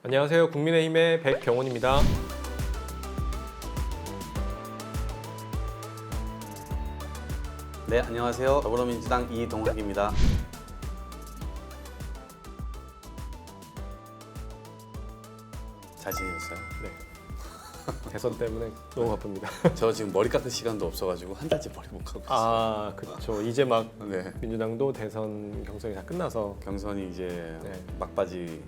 안녕하세요. 국민의힘의 백경훈입니다. 네, 안녕하세요. 더불어민주당 이동학입니다. 잘지내셨어요? 네. 대선 때문에 너무 바쁩니다. 저 지금 머리 깎을 시간도 없어가지고 한 달째 머리 못 감고 있어요. 아, 그렇죠. 이제 막 네. 민주당도 대선 경선이 다 끝나서 경선이 이제 네. 막바지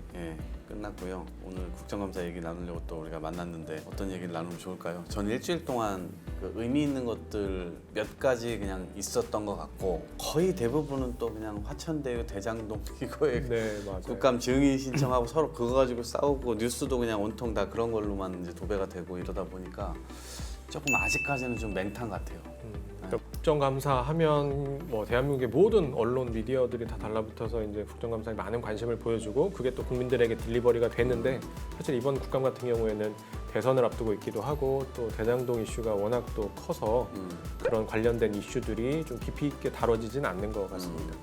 끝났고요. 오늘 국정감사 얘기 나누려고 또 우리가 만났는데 어떤 얘기를 나누면 좋을까요? 저는 일주일 동안 그 의미 있는 것들 몇 가지 그냥 있었던 것 같고 거의 대부분은 또 그냥 화천대유 대장동 이거에 네, 맞아요. 국감 증인 신청하고 서로 그거 가지고 싸우고 뉴스도 그냥 온통 다 그런 걸로만 이제 도배가 되고 이러다 보니까 조금 아직까지는 좀 맹탕 같아요. 그러니까 국정감사하면 뭐 대한민국의 모든 언론 미디어들이 다 달라붙어서 이제 국정감사에 많은 관심을 보여주고 그게 또 국민들에게 딜리버리가 됐는데 사실 이번 국감 같은 경우에는 대선을 앞두고 있기도 하고 또 대장동 이슈가 워낙 또 커서 그런 관련된 이슈들이 좀 깊이 있게 다뤄지진 않는 것 같습니다.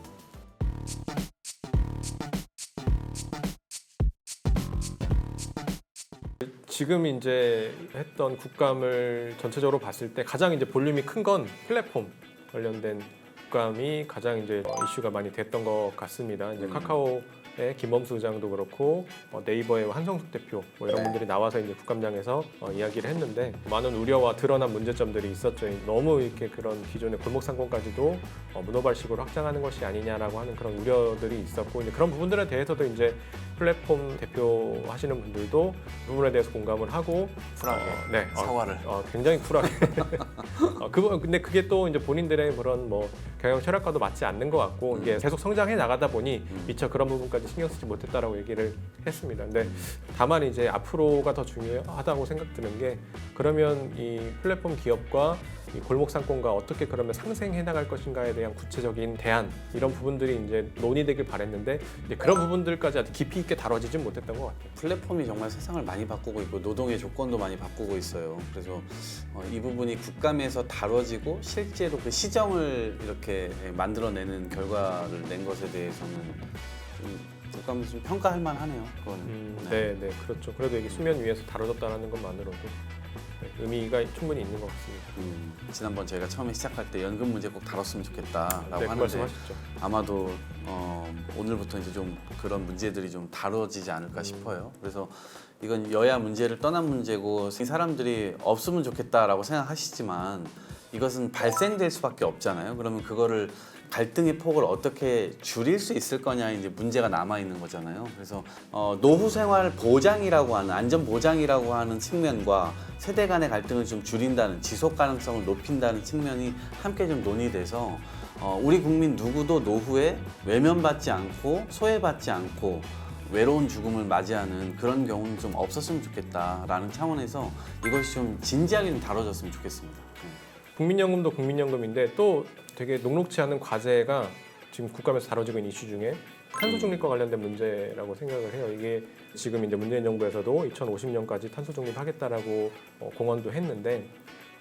지금 이제 했던 국감을 전체적으로 봤을 때 가장 이제 볼륨이 큰 건 플랫폼 관련된 국감이 가장 이제 이슈가 많이 됐던 것 같습니다. 이제 카카오의 김범수 의장도 그렇고 네이버의 한성숙 대표 뭐 이런 분들이 나와서 이제 국감장에서 이야기를 했는데 많은 우려와 드러난 문제점들이 있었죠. 너무 이렇게 그런 기존의 골목 상권까지도 문어발식으로 확장하는 것이 아니냐라고 하는 그런 우려들이 있었고 이제 그런 부분들에 대해서도 이제 플랫폼 대표 하시는 분들도 그 부분에 대해서 공감을 하고 쿨하게 네, 사과를 굉장히 쿨하게 근데 그게 또 이제 본인들의 그런 뭐 경영 철학과도 맞지 않는 것 같고 이게 계속 성장해 나가다 보니 미처 그런 부분까지 신경 쓰지 못했다라고 얘기를 했습니다. 근데 다만 이제 앞으로가 더 중요하다고 생각드는 게 그러면 이 플랫폼 기업과 이 골목 상권과 어떻게 그러면 상생해 나갈 것인가에 대한 구체적인 대안 이런 부분들이 이제 논의되길 바랬는데 이제 그런 부분들까지 아주 깊이 있게 다뤄지진 못했던 것 같아요. 플랫폼이 정말 세상을 많이 바꾸고 있고 노동의 조건도 많이 바꾸고 있어요. 그래서 이 부분이 국감에서 다뤄지고 실제로 그 시정을 이렇게 만들어내는 결과를 낸 것에 대해서는 좀 국감에서 좀 평가할 만하네요. 그거는. 네, 그렇죠. 그래도 이게 수면 위에서 다뤄졌다는 것만으로도 의미가 충분히 있는 것 같습니다. 지난번 저희가 처음에 시작할 때 연금 문제 꼭 다뤘으면 좋겠다라고 네, 하는데 말씀하셨죠. 아마도 오늘부터 이제 좀 그런 문제들이 좀 다뤄지지 않을까 싶어요. 그래서 이건 여야 문제를 떠난 문제고 이 사람들이 없으면 좋겠다라고 생각하시지만 이것은 발생될 수밖에 없잖아요. 그러면 그거를 갈등의 폭을 어떻게 줄일 수 있을 거냐 이제 문제가 남아 있는 거잖아요. 그래서 노후 생활 보장이라고 하는 안전 보장이라고 하는 측면과 세대 간의 갈등을 좀 줄인다는 지속 가능성을 높인다는 측면이 함께 좀 논의돼서 우리 국민 누구도 노후에 외면받지 않고 소외받지 않고 외로운 죽음을 맞이하는 그런 경우는 좀 없었으면 좋겠다라는 차원에서 이것이 좀 진지하게 좀 다뤄졌으면 좋겠습니다. 국민연금도 국민연금인데 또 되게 녹록치 않은 과제가 지금 국감에서 다뤄지고 있는 이슈 중에 탄소 중립과 관련된 문제라고 생각을 해요. 이게 지금 이제 문재인 정부에서도 2050년까지 탄소 중립하겠다라고 공언도 했는데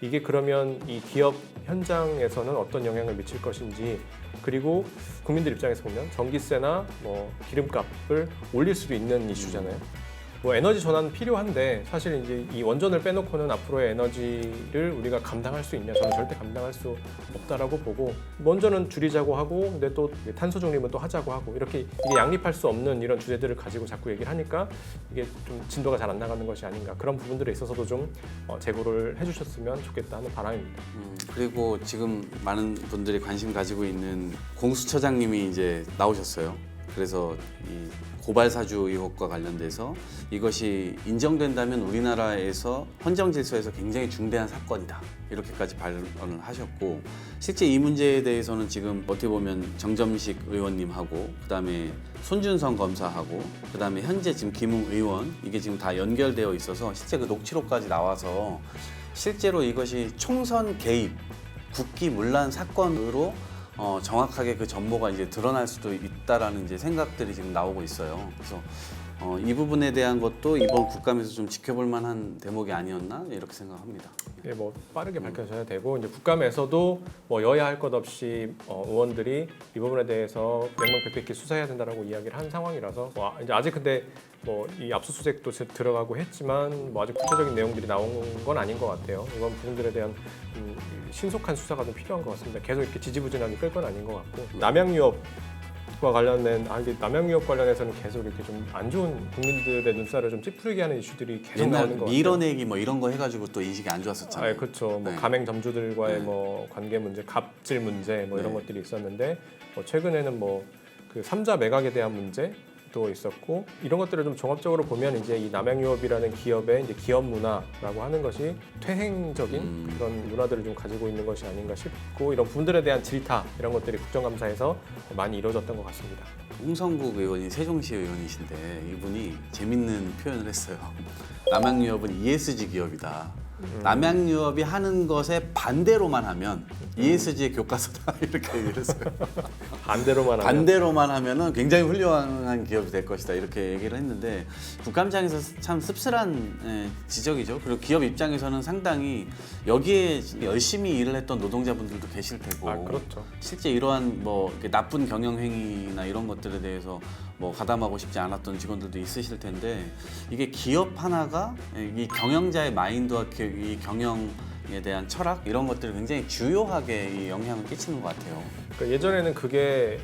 이게 그러면 이 기업 현장에서는 어떤 영향을 미칠 것인지 그리고 국민들 입장에서 보면 전기세나 뭐 기름값을 올릴 수도 있는 이슈잖아요. 뭐 에너지 전환 필요한데 사실 이제 이 원전을 빼놓고는 앞으로의 에너지를 우리가 감당할 수 있냐? 저는 절대 감당할 수 없다라고 보고 원전은 줄이자고 하고 근데 또 탄소 중립은 또 하자고 하고 이렇게 이게 양립할 수 없는 이런 주제들을 가지고 자꾸 얘기를 하니까 이게 좀 진도가 잘 안 나가는 것이 아닌가 그런 부분들에 있어서도 좀 제고를 해주셨으면 좋겠다 하는 바람입니다. 그리고 지금 많은 분들이 관심 가지고 있는 공수처장님이 이제 나오셨어요. 그래서 이 고발 사주 의혹과 관련돼서 이것이 인정된다면 우리나라에서 헌정 질서에서 굉장히 중대한 사건이다 이렇게까지 발언을 하셨고 실제 이 문제에 대해서는 지금 어떻게 보면 정점식 의원님하고 그다음에 손준성 검사하고 그다음에 현재 지금 김웅 의원 이게 지금 다 연결되어 있어서 실제 그 녹취록까지 나와서 실제로 이것이 총선 개입 국기 문란 사건으로 정확하게 그 전모가 이제 드러날 수도 있다라는 이제 생각들이 지금 나오고 있어요. 그래서 이 부분에 대한 것도 이번 국감에서 좀 지켜볼 만한 대목이 아니었나 이렇게 생각합니다. 예, 뭐 빠르게 밝혀져야 되고 이제 국감에서도 뭐 여야 할 것 없이 의원들이 이 부분에 대해서 명명백백히 수사해야 된다라고 이야기를 한 상황이라서 이제 아직 근데 뭐 이 압수수색도 들어가고 했지만 뭐 아직 구체적인 내용들이 나온 건 아닌 것 같아요. 이번 부분들에 대한 신속한 수사가 좀 필요한 것 같습니다. 계속 이렇게 지지부진하게 끌 건 아닌 것 같고 남양유업과 관련된 이게 남양유업 관련해서는 계속 이렇게 좀 안 좋은 국민들의 눈살을 좀 찌푸리게 하는 이슈들이 계속 옛날 나오는 것 같아요. 밀어내기 뭐 이런 거 해가지고 또 인식이 안 좋았었잖아요. 아, 그렇죠. 뭐 네. 가맹점주들과의 네. 뭐 관계 문제, 갑질 문제 뭐 이런 네. 것들이 있었는데 뭐 최근에는 뭐 그 삼자 매각에 대한 문제도 있었고 이런 것들을 좀 종합적으로 보면 이제 이 남양유업이라는 기업의 이제 기업 문화라고 하는 것이 퇴행적인 그런 문화들을 좀 가지고 있는 것이 아닌가 싶고 이런 부분들에 대한 질타 이런 것들이 국정감사에서 많이 이루어졌던 것 같습니다. 홍성국 의원이 세종시 의원이신데 이분이 재밌는 표현을 했어요. 남양유업은 ESG 기업이다. 남양유업이 하는 것에 반대로만 하면 ESG의 교과서다 이렇게 얘기를 했어요. 반대로만 하면은 굉장히 훌륭한 기업이 될 것이다 이렇게 얘기를 했는데 국감장에서 참 씁쓸한 지적이죠. 그리고 기업 입장에서는 상당히 여기에 열심히 일을 했던 노동자분들도 계실 테고 그렇죠. 실제 이러한 뭐 이렇게 나쁜 경영 행위나 이런 것들에 대해서 뭐 가담하고 싶지 않았던 직원들도 있으실 텐데 이게 기업 하나가 이 경영자의 마인드와 이 경영에 대한 철학 이런 것들을 굉장히 주요하게 이 영향을 끼치는 것 같아요. 그러니까 예전에는 그게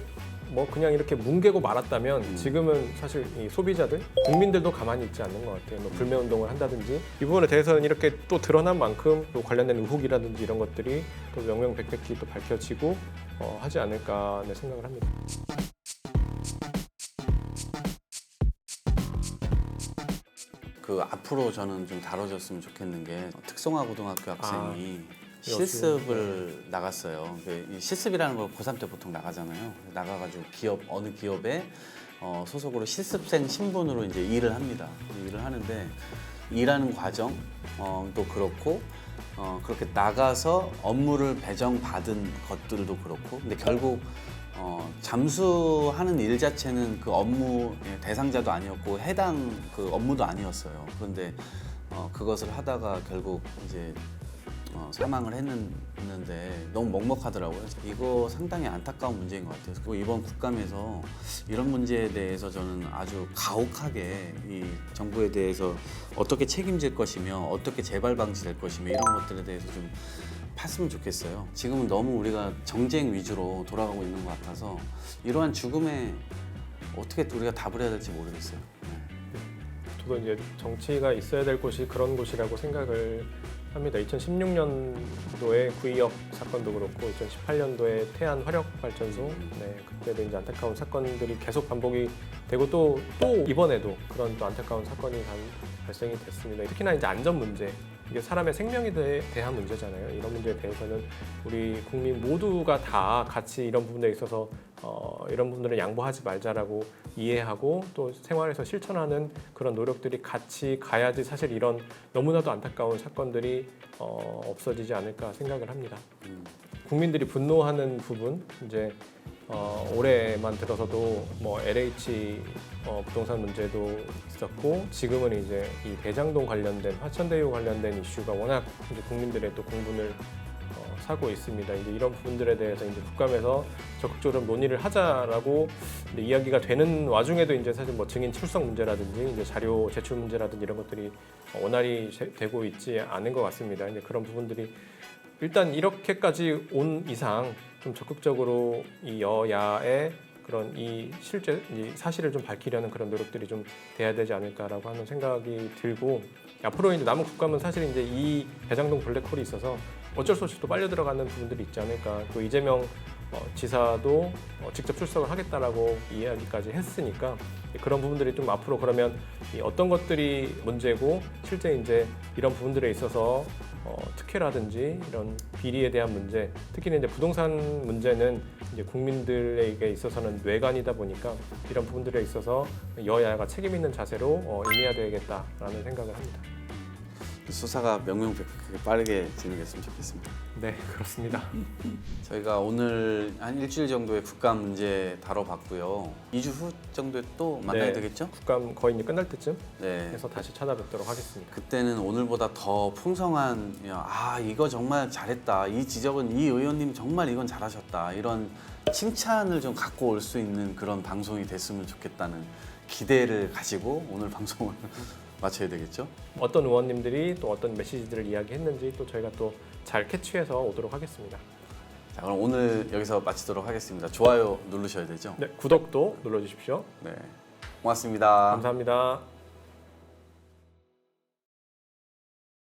뭐 그냥 이렇게 뭉개고 말았다면 지금은 사실 이 소비자들, 국민들도 가만히 있지 않는 것 같아요. 뭐 불매 운동을 한다든지 이 부분에 대해서는 이렇게 또 드러난 만큼 또 관련된 의혹이라든지 이런 것들이 또 명명백백히 또 밝혀지고 하지 않을까 내 생각을 합니다. 그 앞으로 저는 좀 다뤄졌으면 좋겠는 게 특성화 고등학교 학생이 실습을 나갔어요. 이 실습이라는 걸 고3 때 보통 나가잖아요. 나가가지고 어느 기업에 소속으로 실습생 신분으로 이제 일을 합니다. 일을 하는데 일하는 과정도 그렇고 그렇게 나가서 업무를 배정받은 것들도 그렇고 근데 결국 잠수하는 일 자체는 그 업무 대상자도 아니었고 해당 그 업무도 아니었어요. 그런데 그것을 하다가 결국 이제 사망을 했는데 너무 먹먹하더라고요. 이거 상당히 안타까운 문제인 것 같아요. 그리고 이번 국감에서 이런 문제에 대해서 저는 아주 가혹하게 이 정부에 대해서 어떻게 책임질 것이며 어떻게 재발 방지될 것이며 이런 것들에 대해서 좀 팠으면 좋겠어요. 지금은 너무 우리가 정쟁 위주로 돌아가고 있는 것 같아서 이러한 죽음에 어떻게 우리가 답을 해야 될지 모르겠어요. 저도 이제 정치가 있어야 될 곳이 그런 곳이라고 생각을 합니다. 2016년도에 구의역 사건도 그렇고 2018년도에 태안 화력발전소 그때도 이제 안타까운 사건들이 계속 반복이 되고 또 이번에도 그런 또 안타까운 사건이 발생이 됐습니다. 특히나 이제 안전 문제 이게 사람의 생명에 대한 문제잖아요. 이런 문제에 대해서는 우리 국민 모두가 다 같이 이런 부분에 있어서 이런 부분들은 양보하지 말자라고 이해하고 또 생활에서 실천하는 그런 노력들이 같이 가야지 사실 이런 너무나도 안타까운 사건들이 없어지지 않을까 생각을 합니다. 국민들이 분노하는 부분 이제 올해만 들어서도 뭐 LH 부동산 문제도 있었고 지금은 이제 이 대장동 관련된 화천대유 관련된 이슈가 워낙 이제 국민들의 또 공분을 사고 있습니다. 이제 이런 부분들에 대해서 이제 국감에서 적극적으로 논의를 하자라고 이제 이야기가 되는 와중에도 이제 사실 뭐 증인 출석 문제라든지 이제 자료 제출 문제라든지 이런 것들이 원활히 되고 있지 않은 것 같습니다. 이제 그런 부분들이 일단 이렇게까지 온 이상 좀 적극적으로 이 여야의 그런 이 사실을 좀 밝히려는 그런 노력들이 좀 돼야 되지 않을까라고 하는 생각이 들고 앞으로 이제 남은 국감은 사실 이제 이 대장동 블랙홀이 있어서 어쩔 수 없이 또 빨려 들어가는 부분들이 있지 않을까. 또 이재명 지사도 직접 출석을 하겠다라고 이야기까지 했으니까 그런 부분들이 좀 앞으로 그러면 어떤 것들이 문제고 실제 이제 이런 부분들에 있어서 특혜라든지 이런 비리에 대한 문제, 특히는 이제 부동산 문제는 이제 국민들에게 있어서는 뇌관이다 보니까 이런 부분들에 있어서 여야가 책임 있는 자세로 임해야 되겠다라는 생각을 합니다. 수사가 명명백백하게 빠르게 진행됐으면 좋겠습니다. 네, 그렇습니다. 저희가 오늘 한 일주일 정도의 국감 문제 다뤄봤고요. 2주 후 정도에 또 만나야 네. 되겠죠? 국감 거의 이제 끝날 때쯤 네. 해서 다시 찾아뵙도록 하겠습니다. 그때는 오늘보다 더 풍성한 이거 정말 잘했다. 이 지적은 이 의원님 정말 이건 잘하셨다. 이런 칭찬을 좀 갖고 올 수 있는 그런 방송이 됐으면 좋겠다는 기대를 가지고 오늘 방송을 마쳐야 되겠죠? 어떤 의원님들이 또 어떤 메시지들을 이야기했는지 또 저희가 또 잘 캐치해서 오도록 하겠습니다. 자, 그럼 오늘 여기서 마치도록 하겠습니다. 좋아요 누르셔야 되죠? 네, 구독도 눌러주십시오. 네. 고맙습니다. 감사합니다.